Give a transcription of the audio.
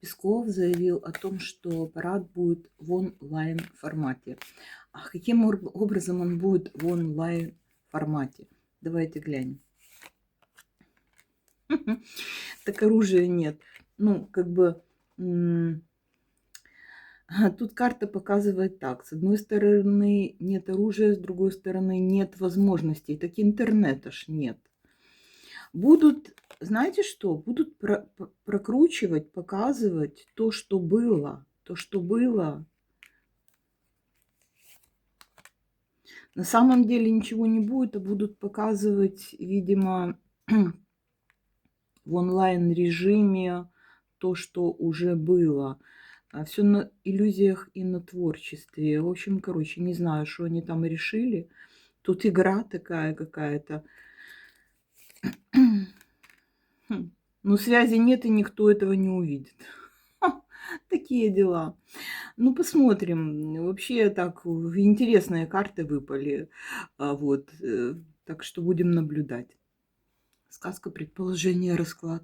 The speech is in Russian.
Песков заявил о том, что парад будет в онлайн-формате. А каким образом он будет в онлайн-формате? Давайте глянем. Так оружия нет. Ну, как бы... Тут карта показывает так. С одной стороны нет оружия, с другой стороны нет возможностей. Так интернета ж нет. Будут, знаете что? Будут прокручивать, показывать то, что было. То, что было. На самом деле ничего не будет, а будут показывать, видимо, в онлайн-режиме то, что уже было. Все на иллюзиях и на творчестве. В общем, короче, не знаю, что они там решили. Тут игра такая какая-то. Но связи нет, и никто этого не увидит. Такие дела. Ну, посмотрим. Вообще, так, интересные карты выпали. Вот. Так что будем наблюдать. Сказка, предположение, расклад.